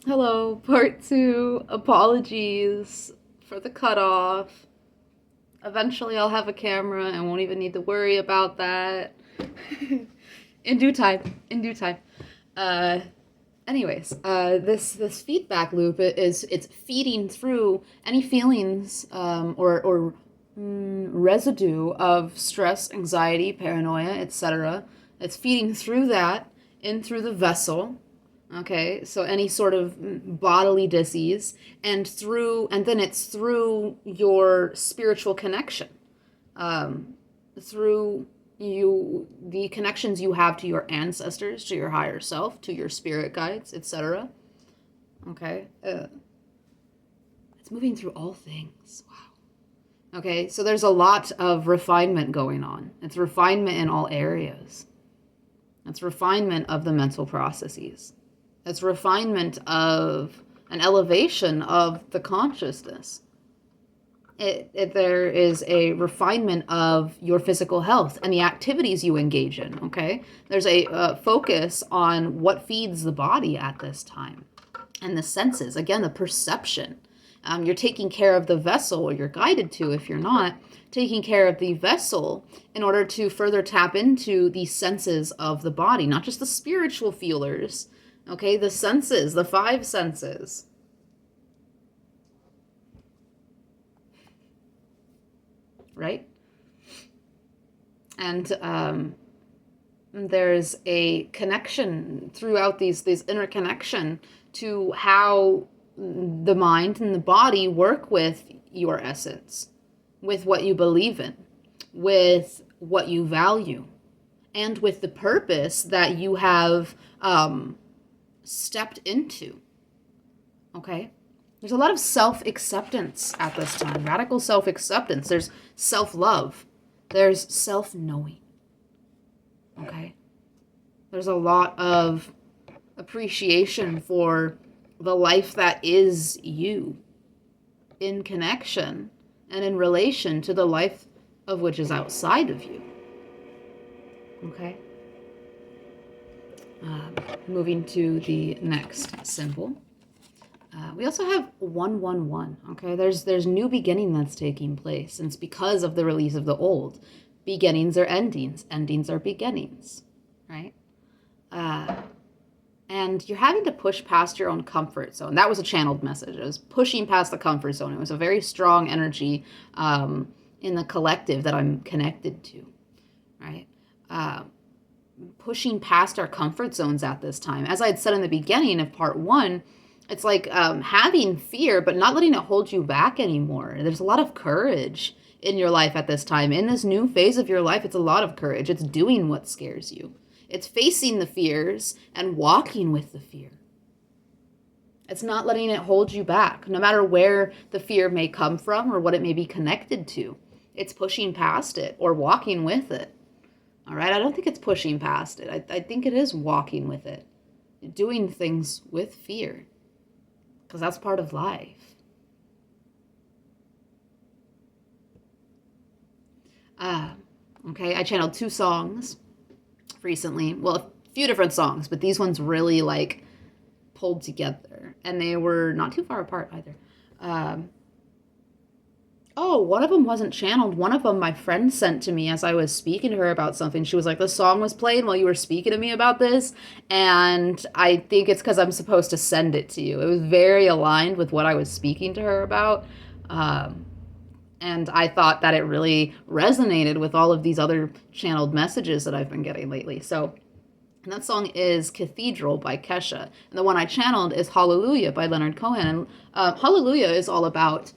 Hello, part two. Apologies for the cutoff. Eventually, I'll have a camera and won't even need to worry about that. In due time. In due time. Uh, this feedback loop it's feeding through any feelings or residue of stress, anxiety, paranoia, etc. It's feeding through that in through the vessel. Okay, so any sort of bodily disease, and then it's through your spiritual connection, um, through the connections you have to your ancestors, to your higher self, to your spirit guides, etc. Okay, it's moving through all things. Wow. Okay, so there's a lot of refinement going on. It's refinement in all areas. It's refinement of the mental processes. It's refinement of an elevation of the consciousness. There is a refinement of your physical health and the activities you engage in, okay? There's a focus on what feeds the body at this time. And the senses, again, the perception. You're taking care of the vessel, or you're guided to if you're not, taking care of the vessel in order to further tap into the senses of the body, not just the spiritual feelers, okay? The senses, the five senses. Right? And there's a connection throughout these interconnection to how the mind and the body work with your essence, with what you believe in, with what you value, and with the purpose that you have stepped into. Okay? There's a lot of self-acceptance at this time, radical self-acceptance. There's self-love. There's self-knowing. Okay? There's a lot of appreciation for the life that is you, in connection and in relation to the life of which is outside of you. Okay? Moving to the next symbol. We also have 111, okay? There's new beginning that's taking place, and it's because of the release of the old. Beginnings are endings. Endings are beginnings, right? And you're having to push past your own comfort zone. That was a channeled message. It was pushing past the comfort zone. It was a very strong energy in the collective that I'm connected to, right? Pushing past our comfort zones at this time. As I had said in the beginning of part one, it's like having fear, but not letting it hold you back anymore. There's a lot of courage in your life at this time. In this new phase of your life, it's a lot of courage. It's doing what scares you. It's facing the fears and walking with the fear. It's not letting it hold you back, no matter where the fear may come from or what it may be connected to. It's pushing past it or walking with it. All right? I don't think it's pushing past it. I think it is walking with it. Doing things with fear. Because that's part of life. Okay, I channeled 2 songs recently. Well, a few different songs, but these ones really like pulled together. And they were not too far apart either. One of them wasn't channeled. One of them my friend sent to me as I was speaking to her about something. She was like, the song was playing while you were speaking to me about this, and I think it's because I'm supposed to send it to you. It was very aligned with what I was speaking to her about, and I thought that it really resonated with all of these other channeled messages that I've been getting lately. So, and that song is Cathedral by Kesha, and the one I channeled is Hallelujah by Leonard Cohen. And Hallelujah is all about...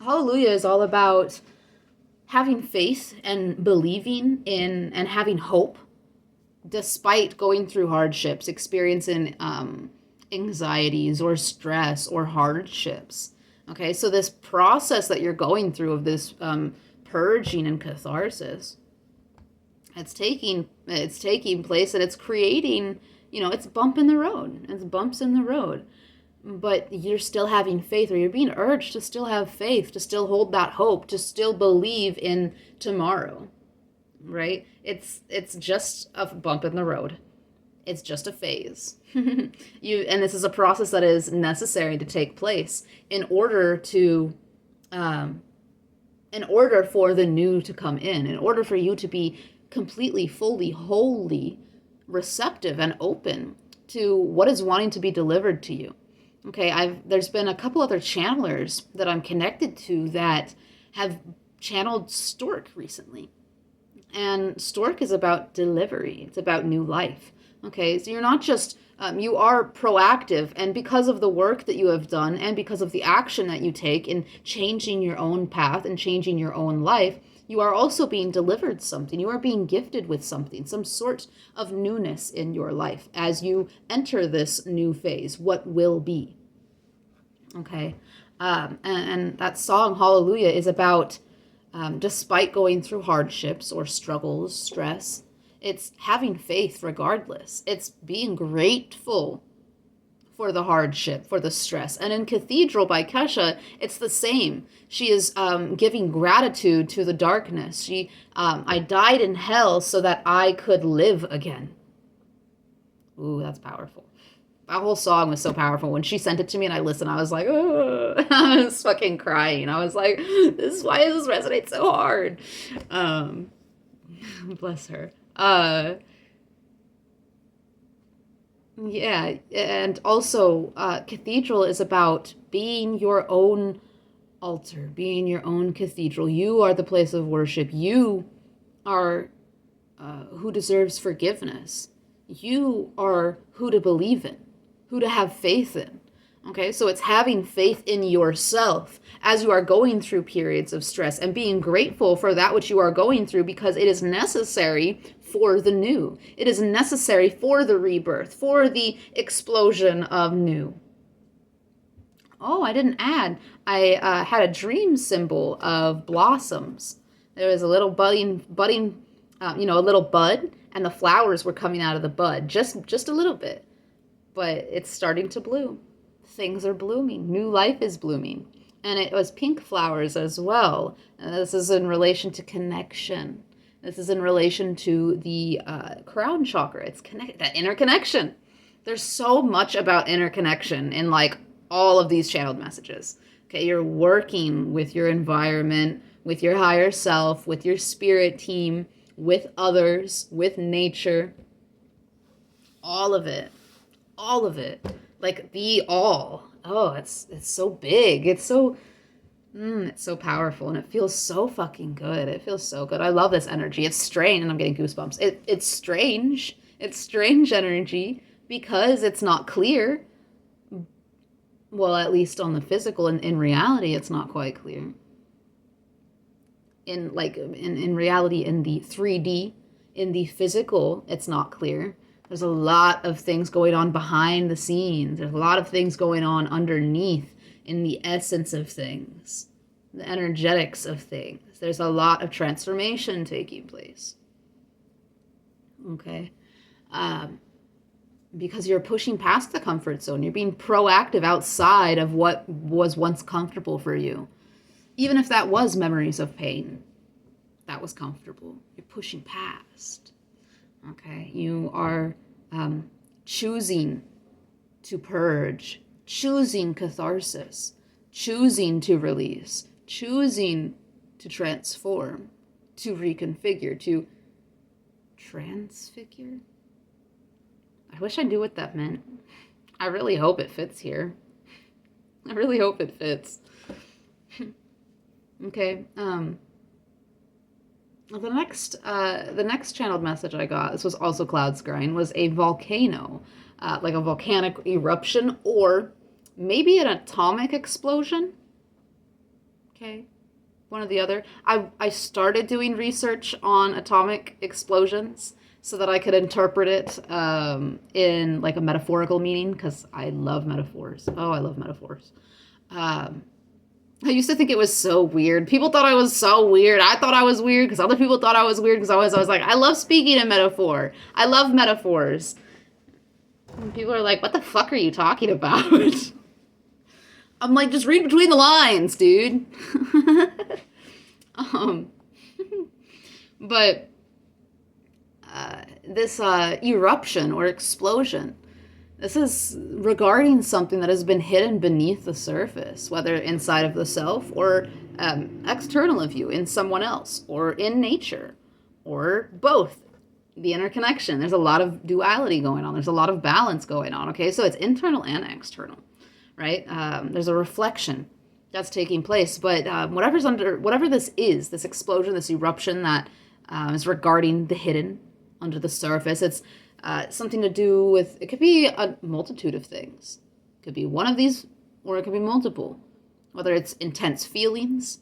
Hallelujah is all about having faith and believing in and having hope despite going through hardships, experiencing anxieties or stress or hardships. Okay, so this process that you're going through of this purging and catharsis, it's taking place, and it's creating, it's bump in the road. It's bumps in the road. But you're still having faith, or you're being urged to still have faith, to still hold that hope, to still believe in tomorrow, right? It's just a bump in the road. It's just a phase. And this is a process that is necessary to take place in order for the new to come in order for you to be completely, fully, wholly receptive and open to what is wanting to be delivered to you. Okay, there's been a couple other channelers that I'm connected to that have channeled Stork recently. And Stork is about delivery. It's about new life. Okay, so you're not just, you are proactive, and because of the work that you have done and because of the action that you take in changing your own path and changing your own life, you are also being delivered something. You are being gifted with something, some sort of newness in your life as you enter this new phase, what will be. Okay, and that song, Hallelujah, is about, despite going through hardships or struggles, stress, it's having faith regardless. It's being grateful for the hardship, for the stress. And in Cathedral by Kesha, it's the same. She is giving gratitude to the darkness. I died in hell so that I could live again. Ooh, that's powerful. That whole song was so powerful. When she sent it to me and I listened, I was like, oh, I was fucking crying. I was like, why does this resonate so hard? Bless her. Yeah, and also Cathedral is about being your own altar, being your own cathedral. You are the place of worship. You are who deserves forgiveness. You are who to believe in, who to have faith in. Okay, so it's having faith in yourself as you are going through periods of stress and being grateful for that which you are going through because it is necessary for the new. It is necessary for the rebirth, for the explosion of new. Oh, I didn't add. I had a dream symbol of blossoms. There was a little budding, a little bud, and the flowers were coming out of the bud, just a little bit. But it's starting to bloom. Things are blooming. New life is blooming. And it was pink flowers as well. And this is in relation to connection. This is in relation to the crown chakra. It's that interconnection. There's so much about interconnection in like all of these channeled messages. Okay, you're working with your environment, with your higher self, with your spirit team, with others, with nature. All of it. All of it. Like the all. Oh, it's so big. It's so powerful, and it feels so fucking good. It feels so good. I love this energy. It's strange, and I'm getting goosebumps. It's strange. It's strange energy because it's not clear. Well, at least on the physical, and in reality, it's not quite clear. In reality, in the 3D, in the physical, it's not clear. There's a lot of things going on behind the scenes. There's a lot of things going on underneath in the essence of things, the energetics of things. There's a lot of transformation taking place. Okay? Because you're pushing past the comfort zone. You're being proactive outside of what was once comfortable for you. Even if that was memories of pain, that was comfortable. You're pushing past. Okay, you are choosing to purge, choosing catharsis, choosing to release, choosing to transform, to reconfigure, to transfigure. I wish I knew what that meant. I really hope it fits here. I really hope it fits. Okay, the next channeled message I got, this was also cloud scrying, was a volcano, like a volcanic eruption or maybe an atomic explosion. Okay, one or the other. I started doing research on atomic explosions so that I could interpret it in like a metaphorical meaning because I love metaphors. Oh, I love metaphors. I used to think it was so weird. People thought I was so weird. I thought I was weird because other people thought I was weird because I was like, I love speaking in metaphor. I love metaphors. And people are like, what the fuck are you talking about? I'm like, just read between the lines, dude. But this eruption or explosion. This is regarding something that has been hidden beneath the surface, whether inside of the self or external of you, in someone else, or in nature, or both. The interconnection. There's a lot of duality going on. There's a lot of balance going on. Okay, so it's internal and external, right? There's a reflection that's taking place. But whatever this is, this explosion, this eruption that is regarding the hidden under the surface, it's something to do with, it could be a multitude of things. It could be one of these, or it could be multiple. Whether it's intense feelings,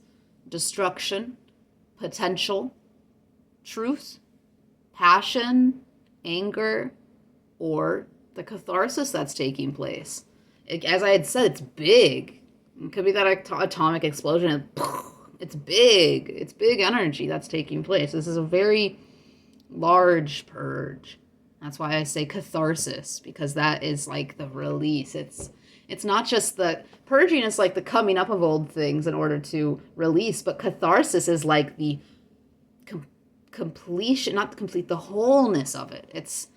destruction, potential, truth, passion, anger, or the catharsis that's taking place. As I had said, it's big. It could be that atomic explosion. It's big. It's big energy that's taking place. This is a very large purge. That's why I say catharsis, because that is like the release. It's not just the purging is like the coming up of old things in order to release, but catharsis is like the completion, not the complete, the wholeness of it. It's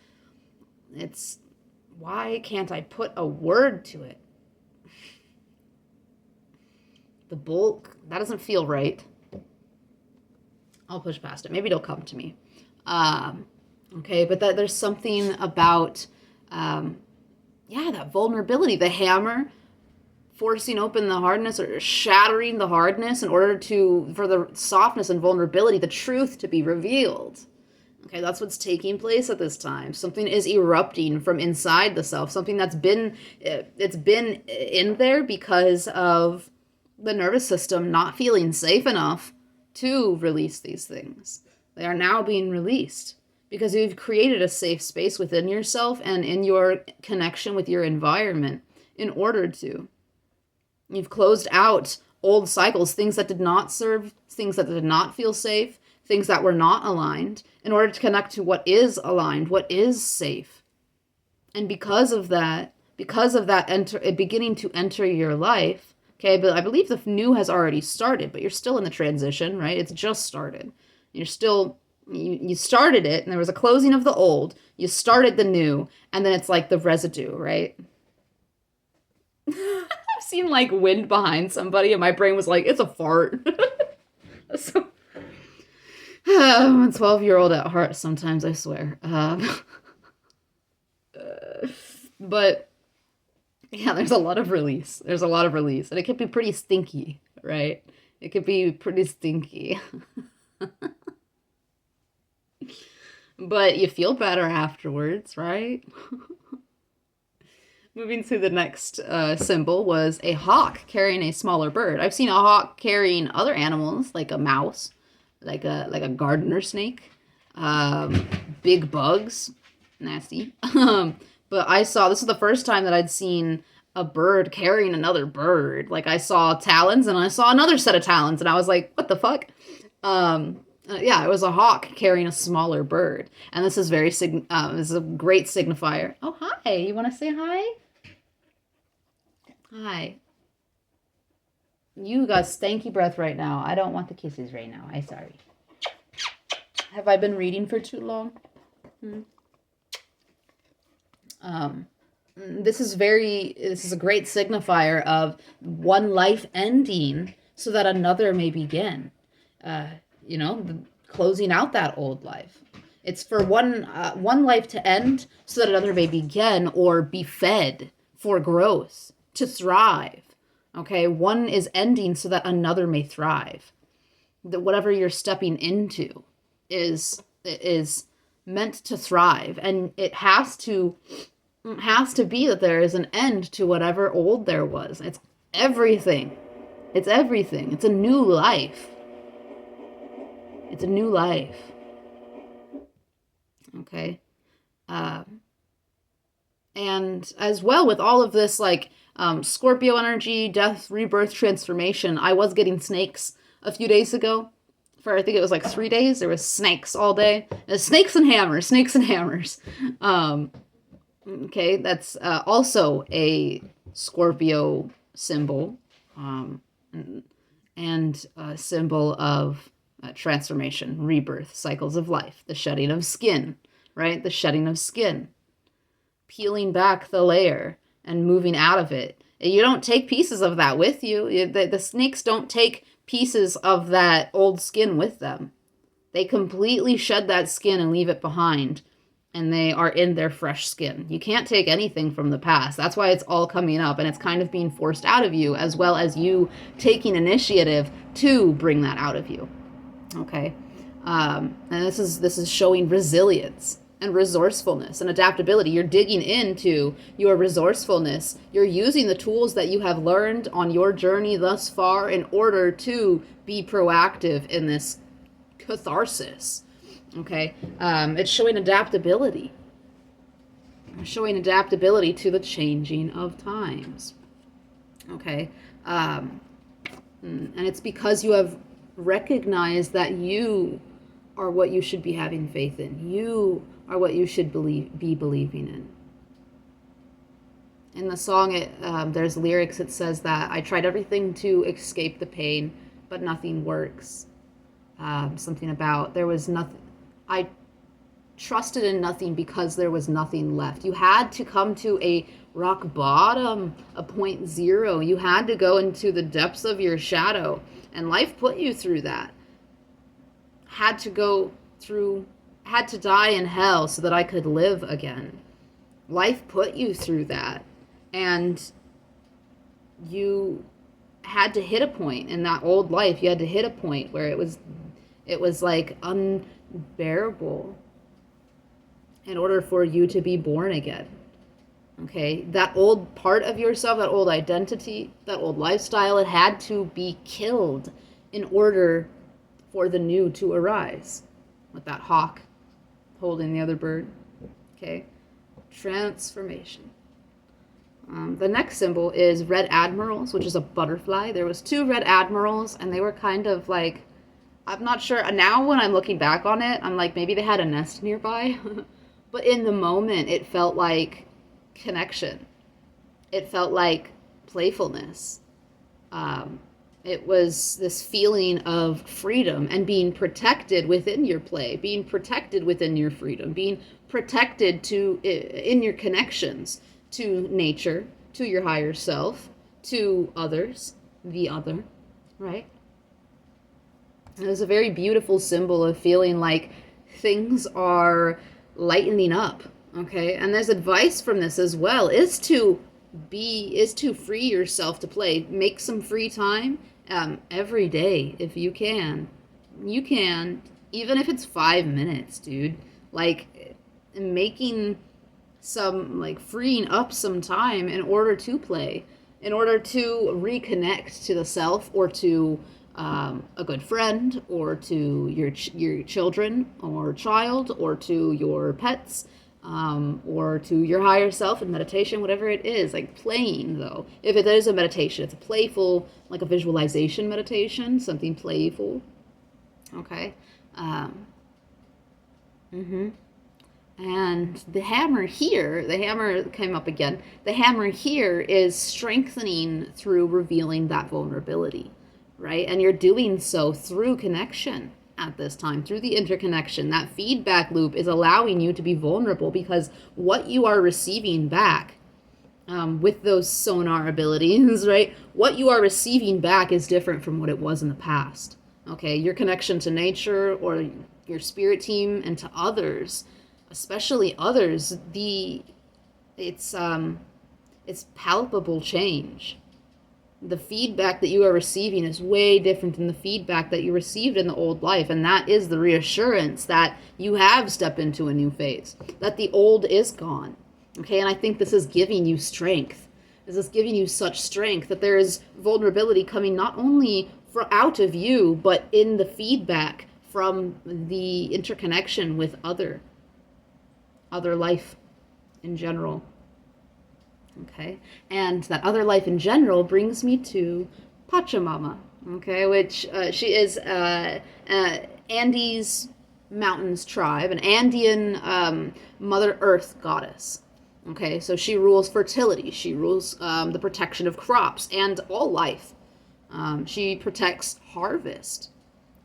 why can't I put a word to it? The bulk, that doesn't feel right. I'll push past it. Maybe it'll come to me. Okay, but there's something about, that vulnerability, the hammer forcing open the hardness or shattering the hardness in order for the softness and vulnerability, the truth to be revealed. Okay, that's what's taking place at this time. Something is erupting from inside the self, something it's been in there because of the nervous system not feeling safe enough to release these things. They are now being released because you've created a safe space within yourself and in your connection with your environment in order to. You've closed out old cycles, things that did not serve, things that did not feel safe, things that were not aligned, in order to connect to what is aligned, what is safe. And because of that beginning to enter your life, okay, but I believe the new has already started, but you're still in the transition, right? It's just started. You're still, you started it, and there was a closing of the old, you started the new, and then it's like the residue, right? I've seen like wind behind somebody, and my brain was like, it's a fart. So, I'm a 12-year-old at heart sometimes, I swear. But yeah, there's a lot of release. And it can be pretty stinky, right? It could be pretty stinky. But you feel better afterwards, right? Moving to the next symbol was a hawk carrying a smaller bird. I've seen a hawk carrying other animals, like a mouse, like a gardener snake, big bugs, nasty. But this is the first time that I'd seen a bird carrying another bird. Like I saw talons and I saw another set of talons, and I was like, what the fuck? It was a hawk carrying a smaller bird, and this is this is a great signifier. Oh, hi! You want to say hi? Hi. You got stanky breath right now. I don't want the kisses right now. I'm sorry. Have I been reading for too long? This is a great signifier of one life ending so that another may begin. Closing out that old life. It's for one life to end so that another may begin or be fed for growth, to thrive. Okay, one is ending so that another may thrive. That whatever you're stepping into is meant to thrive, and it has to be that there is an end to whatever old there was. It's everything. It's everything. It's a new life. It's a new life. Okay. And as well with all of this, like, Scorpio energy, death, rebirth, transformation, I was getting snakes a few days ago. For I think it was like 3 days, there was snakes all day. Snakes and hammers. Okay, that's also a Scorpio symbol, and a symbol of transformation, rebirth, cycles of life, the shedding of skin, right? The shedding of skin, peeling back the layer and moving out of it. You don't take pieces of that with you. The snakes don't take pieces of that old skin with them. They completely shed that skin and leave it behind, and they are in their fresh skin. You can't take anything from the past. That's why it's all coming up, and it's kind of being forced out of you, as well as you taking initiative to bring that out of you. Okay, and this is showing resilience and resourcefulness and adaptability. You're digging into your resourcefulness. You're using the tools that you have learned on your journey thus far in order to be proactive in this catharsis. Okay, it's showing adaptability. Showing adaptability to the changing of times. Okay, and it's because you have recognized that you are what you should be having faith in. You are what you should be believing in. In the song, there's lyrics that says that I tried everything to escape the pain, but nothing works. Something about there was nothing. I trusted in nothing because there was nothing left. You had to come to a rock bottom, a point zero. You had to go into the depths of your shadow, and life put you through that. Had to die in hell so that I could live again. Life put you through that, and you had to hit a point in that old life. You had to hit a point where it was like unbearable in order for you to be born again. Okay, that old part of yourself, that old identity, that old lifestyle, it had to be killed in order for the new to arise. With that hawk holding the other bird. Okay, transformation. The next symbol is red admirals, which is a butterfly. There was 2 red admirals, and they were kind of like, I'm not sure. Now when I'm looking back on it, I'm like, maybe they had a nest nearby. But in the moment, it felt like connection. It felt like playfulness. It was this feeling of freedom and being protected within your play, being protected within your freedom, being protected in your connections to nature, to your higher self, to others, the other, right? It was a very beautiful symbol of feeling like things are lightening up, okay? And there's advice from this as well, is to free yourself to play. Make some free time every day if you can. You can, even if it's 5 minutes, dude. Like, making some, like, freeing up some time in order to play, in order to reconnect to the self, or to a good friend, or to your children or child, or to your pets, or to your higher self in meditation, whatever it is. Like, playing, though, if it is a meditation, it's a playful, like a visualization meditation, something playful. Okay. And the hammer came up again. The hammer here is strengthening through revealing that vulnerability, right? And you're doing so through connection at this time, through the interconnection. That feedback loop is allowing you to be vulnerable, because what you are receiving back with those sonar abilities, right? What you are receiving back is different from what it was in the past. Okay, your connection to nature, or your spirit team, and to others, especially others, it's palpable change. The feedback that you are receiving is way different than the feedback that you received in the old life, and that is the reassurance that you have stepped into a new phase, that the old is gone. Okay, and I think this is giving you strength. This is giving you such strength that there is vulnerability coming not only out of you, but in the feedback from the interconnection with other life in general. Okay, and that other life in general brings me to Pachamama, okay, which she is Andes Mountains tribe, an Andean Mother Earth goddess. Okay, so she rules fertility, she rules the protection of crops and all life. She protects harvest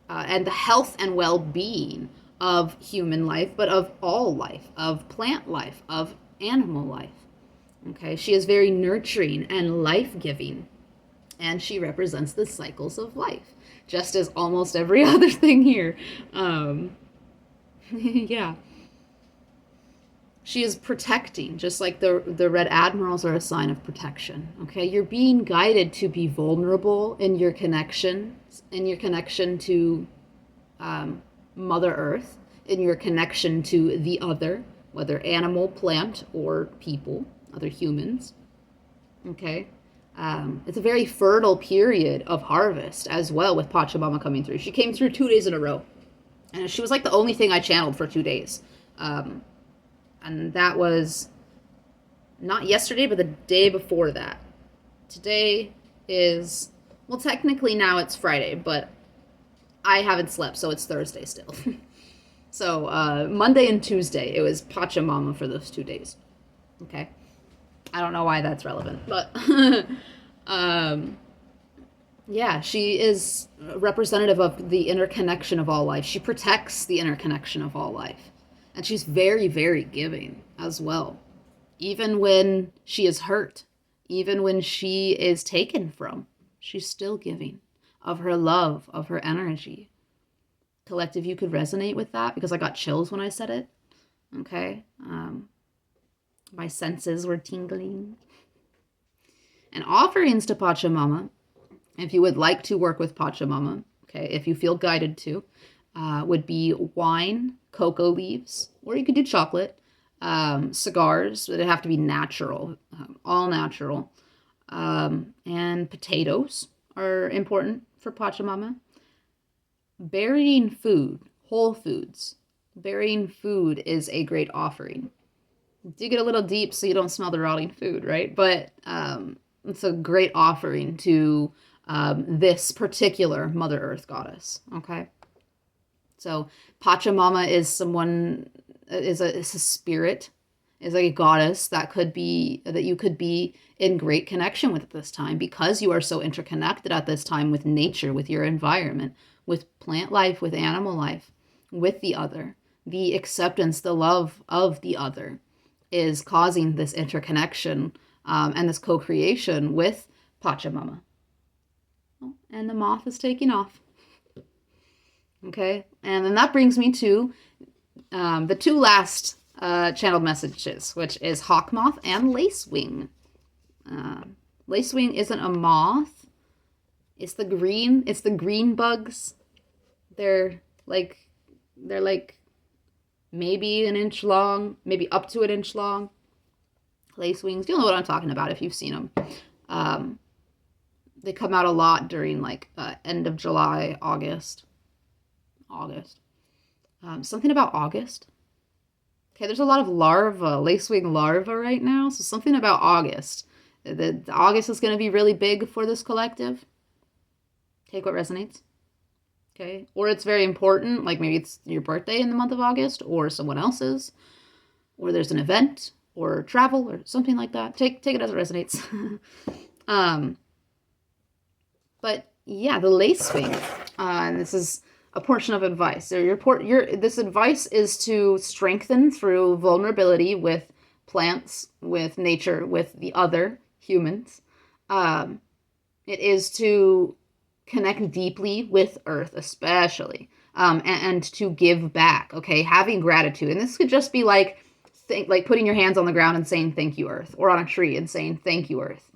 and the health and well-being of human life, but of all life, of plant life, of animal life. Okay, she is very nurturing and life-giving, and she represents the cycles of life, just as almost every other thing here. Yeah. She is protecting, just like the Red Admirals are a sign of protection. Okay, you're being guided to be vulnerable in your connection, to Mother Earth, in your connection to the other, whether animal, plant, or people, other humans. Okay, it's a very fertile period of harvest as well, with Pachamama coming through. She came through 2 days in a row, and she was like the only thing I channeled for 2 days. And that was not yesterday, but the day before that. Today is, well, technically now it's Friday, but I haven't slept, so it's Thursday still. So Monday and Tuesday, it was Pachamama for those 2 days. Okay. I don't know why that's relevant, but yeah, she is representative of the interconnection of all life. She protects the interconnection of all life. And she's very, very giving as well. Even when she is hurt, even when she is taken from, she's still giving of her love, of her energy. Collective, you could resonate with that, because I got chills when I said it. Okay. My senses were tingling. And offerings to Pachamama, if you would like to work with Pachamama, okay, if you feel guided to, would be wine, cocoa leaves, or you could do chocolate, cigars, but they have to be natural, all natural, and potatoes are important for Pachamama. Burying food, whole foods, burying food is a great offering. Dig it a little deep so you don't smell the rotting food, right? But it's a great offering to this particular Mother Earth goddess, okay? So Pachamama is someone, is a spirit, is a goddess that you could be in great connection with at this time, because you are so interconnected at this time with nature, with your environment, with plant life, with animal life, with the other. The acceptance, the love of the other is causing this interconnection and this co-creation with Pachamama. Oh, and the moth is taking off. Okay, and then that brings me to the two last channeled messages, which is hawk moth and lacewing. Lacewing isn't a moth. It's the green bugs. They're like maybe an inch long, maybe up to an inch long. Lacewings, you'll know what I'm talking about if you've seen them. They come out a lot during like end of July, August. Something about August. Okay, there's a lot of lacewing larvae right now, so something about August. The August is going to be really big for this collective. Take what resonates. Okay, or it's very important, like maybe it's your birthday in the month of August, or someone else's, or there's an event, or travel, or something like that. Take it as it resonates. But yeah, the lacewing. This is a portion of advice. So this advice is to strengthen through vulnerability with plants, with nature, with the other humans. It is to connect deeply with Earth, especially, and to give back. Okay, having gratitude, and this could just be like putting your hands on the ground and saying thank you, Earth, or on a tree and saying thank you, Earth.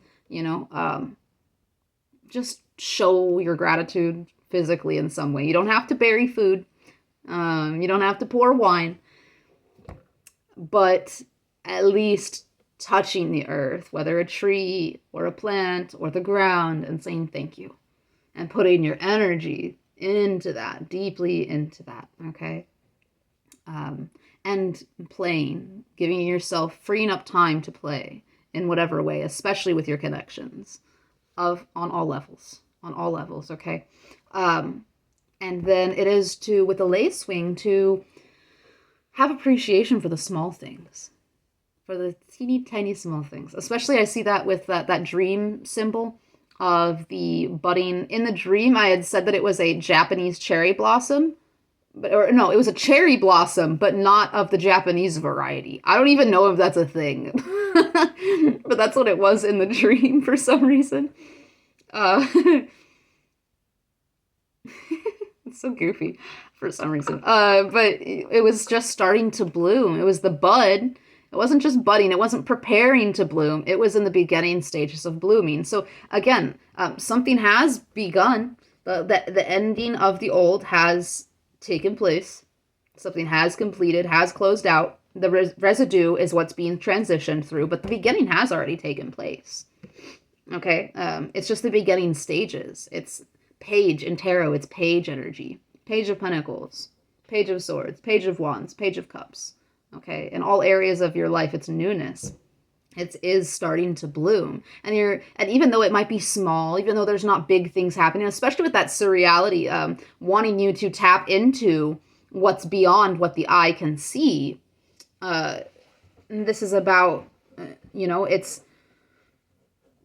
Just show your gratitude physically in some way. You don't have to bury food. You don't have to pour wine. But at least touching the earth, whether a tree or a plant or the ground, and saying thank you. And putting your energy into that, deeply into that, okay? And playing, giving yourself, freeing up time to play in whatever way, especially with your connections, on all levels, okay? And then it is with the lacewing, to have appreciation for the small things, for the teeny tiny small things. Especially I see that with that dream symbol of the budding. In the dream, I had said that it was a Japanese cherry blossom, or no, it was a cherry blossom, but not of the Japanese variety. I don't even know if that's a thing, but that's what it was in the dream for some reason. Uh, it's so goofy for some reason. But it was just starting to bloom. It was the bud. It wasn't just budding. It wasn't preparing to bloom. It was in the beginning stages of blooming. So again, something has begun. The ending of the old has taken place. Something has completed, has closed out. The residue is what's being transitioned through, but the beginning has already taken place. Okay? It's just the beginning stages. It's page in tarot. It's page energy. Page of Pentacles. Page of Swords. Page of Wands. Page of Cups. Okay? In all areas of your life, it's newness. It is starting to bloom. And even though it might be small, even though there's not big things happening, especially with that surreality, wanting you to tap into what's beyond what the eye can see. This is about, it's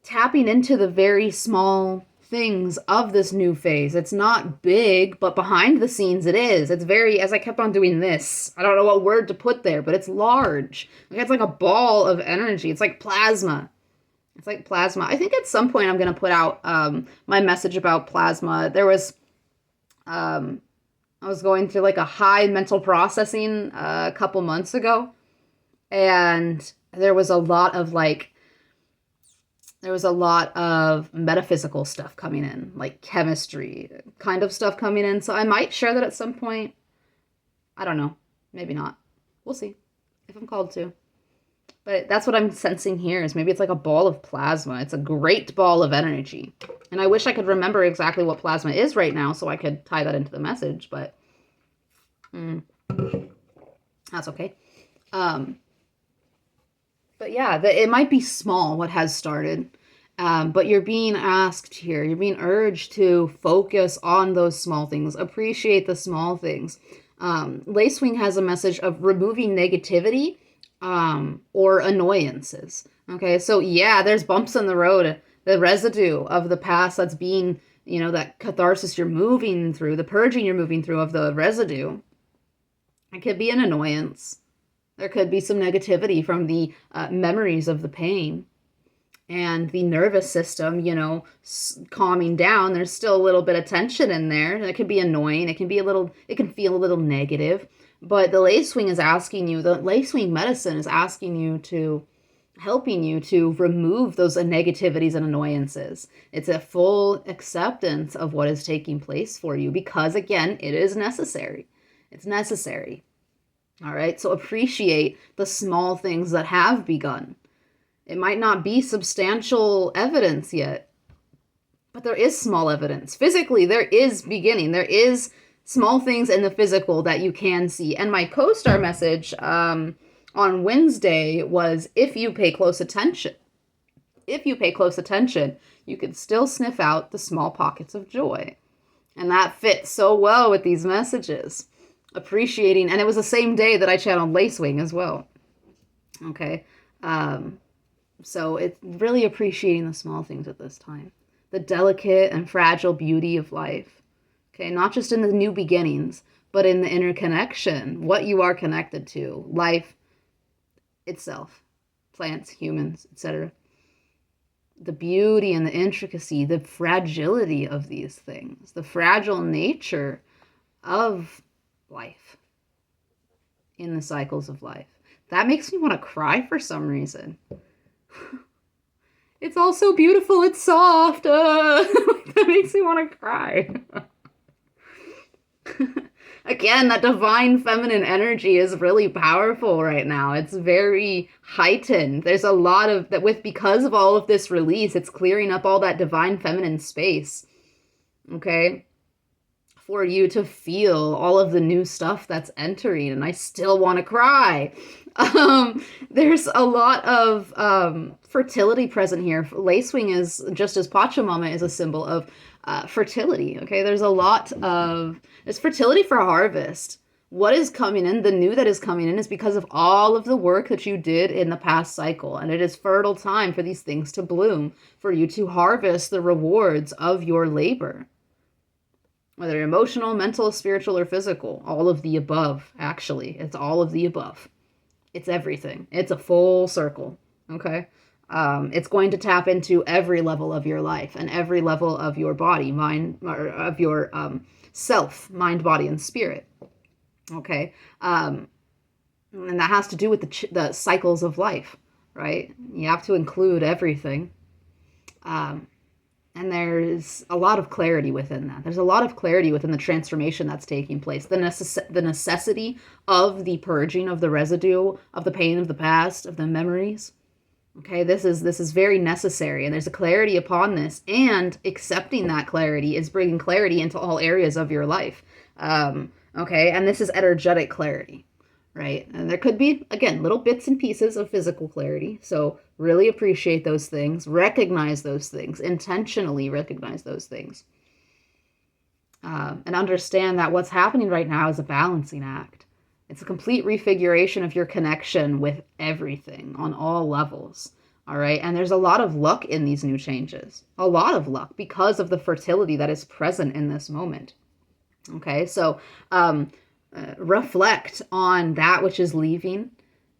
tapping into the very small things of this new phase. It's not big, but behind the scenes it is. It's very, as I kept on doing this, I don't know what word to put there, but it's large. It's like a ball of energy. It's like plasma. It's like plasma. I think at some point I'm going to put out my message about plasma. There was, I was going through like a high mental processing a couple months ago, and there was a lot of metaphysical stuff coming in, like chemistry kind of stuff coming in. So I might share that at some point. I don't know. Maybe not. We'll see if I'm called to. But that's what I'm sensing here, is maybe it's like a ball of plasma. It's a great ball of energy. And I wish I could remember exactly what plasma is right now so I could tie that into the message, but that's okay. But yeah, it might be small what has started, but you're being asked here, you're being urged to focus on those small things, appreciate the small things. Lacewing has a message of removing negativity or annoyances. Okay, so yeah, there's bumps in the road, the residue of the past that's being, that catharsis you're moving through, the purging you're moving through of the residue. It could be an annoyance. There could be some negativity from the memories of the pain and the nervous system, calming down. There's still a little bit of tension in there. It can be annoying. It can feel a little negative. But the lacewing is asking you, the lacewing medicine is asking you helping you to remove those negativities and annoyances. It's a full acceptance of what is taking place for you because, again, it is necessary. It's necessary. All right, so appreciate the small things that have begun. It might not be substantial evidence yet, but there is small evidence. Physically, there is beginning. There is small things in the physical that you can see. And my co-star message on Wednesday was, if you pay close attention, you can still sniff out the small pockets of joy. And that fits so well with these messages. Appreciating, and it was the same day that I channeled Lacewing as well. Okay, so it's really appreciating the small things at this time, the delicate and fragile beauty of life. Okay, not just in the new beginnings, but in the interconnection, what you are connected to, life itself, plants, humans, etc. The beauty and the intricacy, the fragility of these things, the fragile nature of life in the cycles of life. That makes me want to cry for some reason. It's all so beautiful. It's soft. That makes me want to cry. Again, that divine feminine energy is really powerful right now. It's very heightened. There's a lot of that because of all of this release, it's clearing up all that divine feminine space. Okay? For you to feel all of the new stuff that's entering, and I still want to cry. There's a lot of fertility present here. Lacewing is, just as Pachamama is a symbol of fertility, okay? There's fertility for harvest. What is coming in, the new that is coming in, is because of all of the work that you did in the past cycle, and it is fertile time for these things to bloom, for you to harvest the rewards of your labor. whether you're emotional, mental, spiritual, or physical. All of the above, actually. It's all of the above. It's everything. It's a full circle, okay? It's going to tap into every level of your life and every level of your body, mind, or of your self, mind, body, and spirit, okay? And that has to do with the cycles of life, right? You have to include everything. And there's a lot of clarity within that. There's a lot of clarity within the transformation that's taking place. The necessity of the purging of the residue of the pain of the past, of the memories. Okay, this is very necessary, and there's a clarity upon this. And accepting that clarity is bringing clarity into all areas of your life. Okay, and this is energetic clarity. Right? And there could be, again, little bits and pieces of physical clarity. So really appreciate those things, recognize those things, intentionally recognize those things. And understand that what's happening right now is a balancing act. It's a complete refiguration of your connection with everything on all levels. All right. And there's a lot of luck in these new changes, a lot of luck because of the fertility that is present in this moment. Okay. So, reflect on that which is leaving.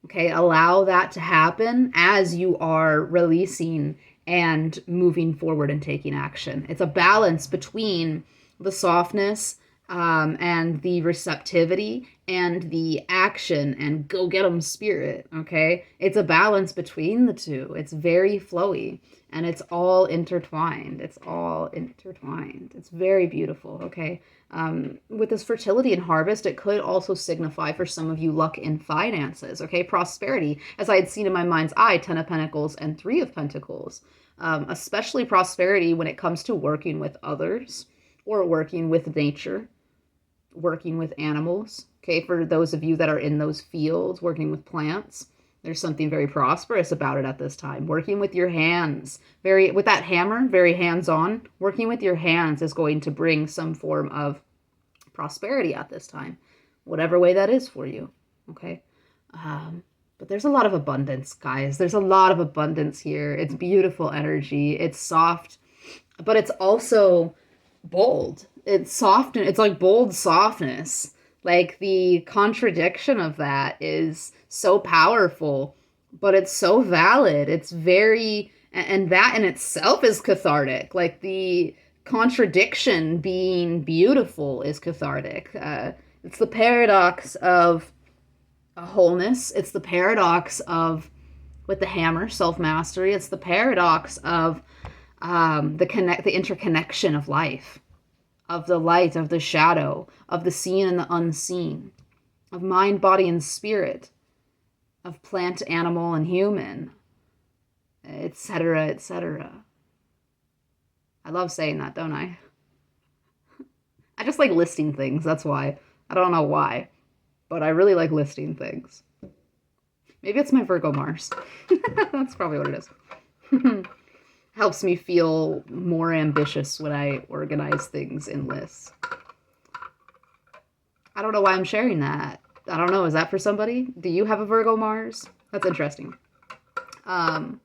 Okay, allow that to happen as you are releasing and moving forward and taking action. It's a balance between the softness and the receptivity and the action and go get 'em spirit. Okay, it's a balance between the two. It's very flowy and it's all intertwined. It's all intertwined. It's very beautiful. Okay. With this fertility and harvest, it could also signify for some of you luck in finances, okay? Prosperity, as I had seen in my mind's eye, 10 of Pentacles and 3 of Pentacles. Especially prosperity when it comes to working with others or working with nature, working with animals, okay? For those of you that are in those fields, working with plants, there's something very prosperous about it at this time. Working with your hands, with that hammer, very hands-on. Working with your hands is going to bring some form of prosperity at this time, whatever way that is for you, okay? But there's a lot of abundance, guys. There's a lot of abundance here. It's beautiful energy. It's soft, but it's also bold. It's soft, and it's like bold softness. Like the contradiction of that is so powerful, but it's so valid. It's very, and that in itself is cathartic. Like the contradiction being beautiful is cathartic. It's the paradox of a wholeness. It's the paradox of, with the hammer, self-mastery. It's the paradox of the interconnection of life, of the light, of the shadow, of the seen and the unseen, of mind, body, and spirit, of plant, animal, and human, etc., etc. I love saying that, don't I? I just like listing things, that's why. I don't know why, but I really like listing things. Maybe it's my Virgo Mars. That's probably what it is. Helps me feel more ambitious when I organize things in lists. I don't know why I'm sharing that. I don't know. Is that for somebody? Do you have a Virgo Mars? That's interesting. But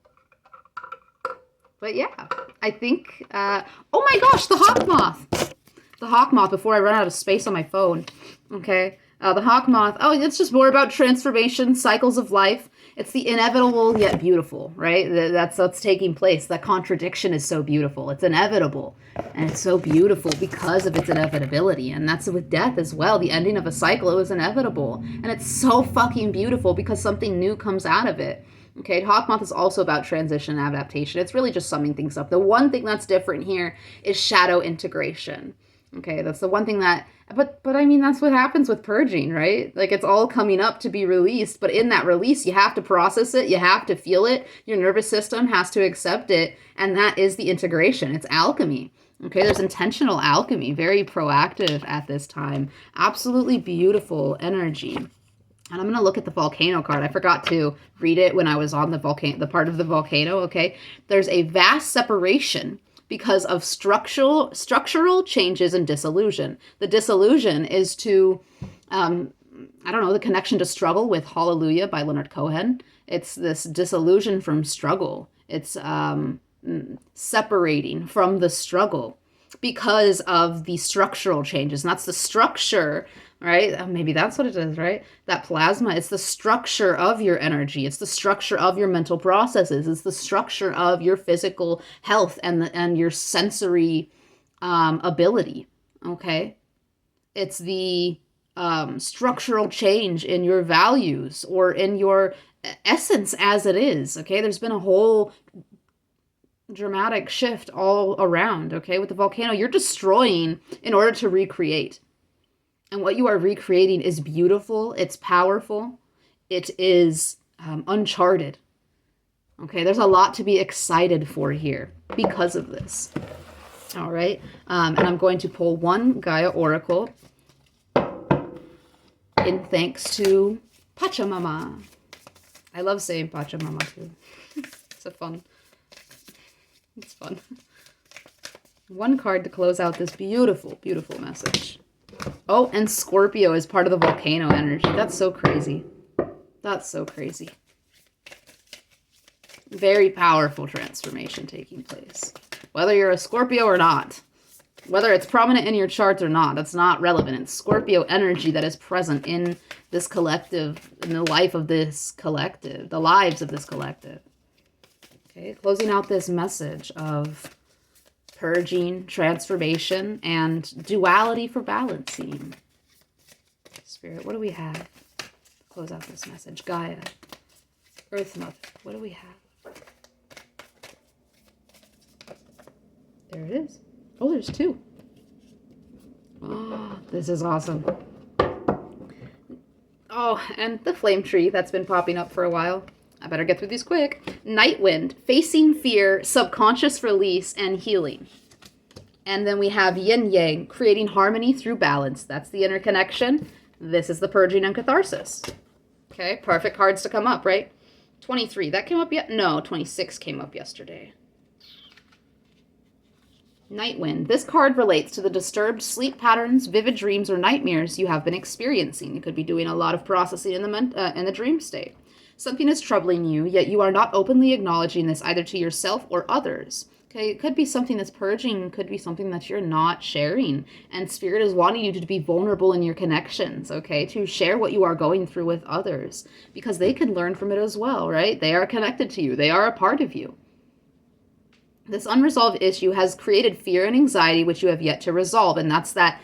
yeah, I think, oh my gosh, the hawk moth. The hawk moth, before I run out of space on my phone. Okay. The hawk moth. Oh, it's just more about transformation, cycles of life. It's the inevitable yet beautiful, right? That's what's taking place. That contradiction is so beautiful. It's inevitable. And it's so beautiful because of its inevitability. And that's with death as well. The ending of a cycle, it was inevitable. And it's so fucking beautiful because something new comes out of it. Okay, Hawk Moth is also about transition and adaptation. It's really just summing things up. The one thing that's different here is shadow integration. Okay, that's the one thing that, but I mean, that's what happens with purging, right? Like, it's all coming up to be released, but in that release, you have to process it, you have to feel it, your nervous system has to accept it, and that is the integration. It's alchemy. Okay, there's intentional alchemy, very proactive at this time. Absolutely beautiful energy. And I'm going to look at the volcano card. I forgot to read it when I was on the part of the volcano, okay? There's a vast separation because of structural changes and disillusion. The disillusion is to, the connection to struggle with Hallelujah by Leonard Cohen. It's this disillusion from struggle. It's separating from the struggle. because of the structural changes. And that's the structure, right? Maybe that's what it is, right? That plasma, it's the structure of your energy. It's the structure of your mental processes. It's the structure of your physical health and your sensory ability, okay? It's the structural change in your values or in your essence as it is, okay? There's been a whole dramatic shift all around, okay? With the volcano, you're destroying in order to recreate. And what you are recreating is beautiful, it's powerful, it is uncharted. Okay, there's a lot to be excited for here because of this. All right, and I'm going to pull one Gaia Oracle in thanks to Pachamama. I love saying Pachamama too. It's fun. One card to close out this beautiful, beautiful message. Oh, and Scorpio is part of the volcano energy. That's so crazy. That's so crazy. Very powerful transformation taking place. Whether you're a Scorpio or not, whether it's prominent in your charts or not, that's not relevant. It's Scorpio energy that is present in this collective, in the life of this collective, the lives of this collective. Okay, closing out this message of purging, transformation, and duality for balancing. Spirit, what do we have? Close out this message. Gaia, Earth Mother, what do we have? There it is. Oh, there's two. Oh, this is awesome. Oh, and the flame tree that's been popping up for a while. I better get through these quick. Night Wind, facing fear, subconscious release, and healing. And then we have Yin Yang, creating harmony through balance. That's the interconnection. This is the purging and catharsis. Okay, perfect cards to come up, right? 23, that came up yet? No, 26 came up yesterday. Night Wind. This card relates to the disturbed sleep patterns, vivid dreams, or nightmares you have been experiencing. You could be doing a lot of processing in the dream state. Something is troubling you, yet you are not openly acknowledging this either to yourself or others. Okay, it could be something that's purging, could be something that you're not sharing. And Spirit is wanting you to be vulnerable in your connections, okay? To share what you are going through with others. Because they can learn from it as well, right? They are connected to you. They are a part of you. This unresolved issue has created fear and anxiety, which you have yet to resolve. And that's that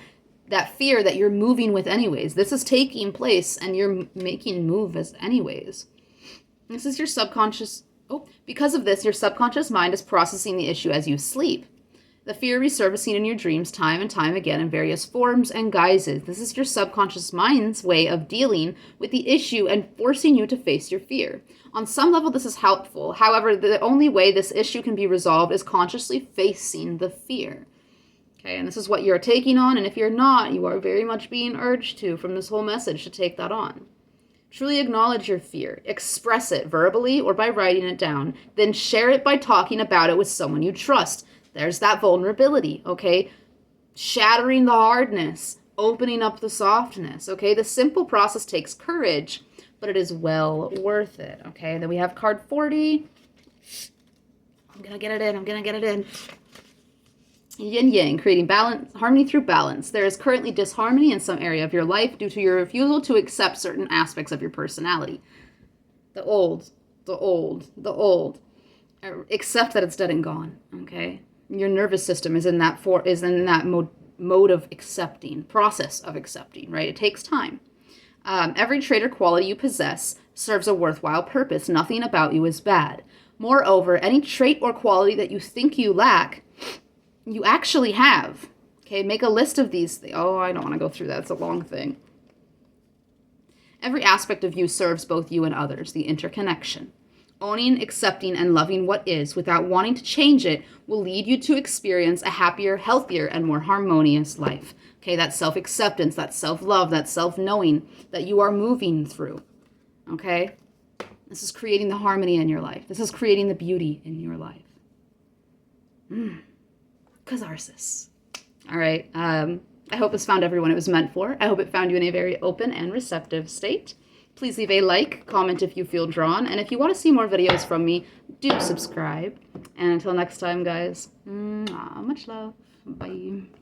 fear that you're moving with anyways. This is taking place and you're making moves anyways. This is your subconscious. Oh, because of this, your subconscious mind is processing the issue as you sleep. The fear resurfacing in your dreams time and time again in various forms and guises. This is your subconscious mind's way of dealing with the issue and forcing you to face your fear. On some level, this is helpful. However, the only way this issue can be resolved is consciously facing the fear. Okay, and this is what you're taking on, and if you're not, you are very much being urged to, from this whole message, to take that on. Truly acknowledge your fear. Express it verbally or by writing it down. Then share it by talking about it with someone you trust. There's that vulnerability, okay? Shattering the hardness, opening up the softness, okay? The simple process takes courage, but it is well worth it, okay? And then we have card 40. I'm gonna get it in. Yin Yang, creating balance, harmony through balance. There is currently disharmony in some area of your life due to your refusal to accept certain aspects of your personality. The old. Accept that it's dead and gone, okay? Your nervous system is in that mode of accepting, process of accepting, right? It takes time. Every trait or quality you possess serves a worthwhile purpose. Nothing about you is bad. Moreover, any trait or quality that you think you lack, you actually have. Okay, make a list of these things. Oh, I don't want to go through that. It's a long thing. Every aspect of you serves both you and others, the interconnection. Owning, accepting, and loving what is without wanting to change it will lead you to experience a happier, healthier, and more harmonious life. Okay, that self-acceptance, that self-love, that self-knowing that you are moving through. Okay? This is creating the harmony in your life. This is creating the beauty in your life. Catharsis. All right. I hope this found everyone it was meant for. I hope it found you in a very open and receptive state. Please leave a like, comment if you feel drawn, and if you want to see more videos from me, do subscribe. And until next time, guys, much love. Bye.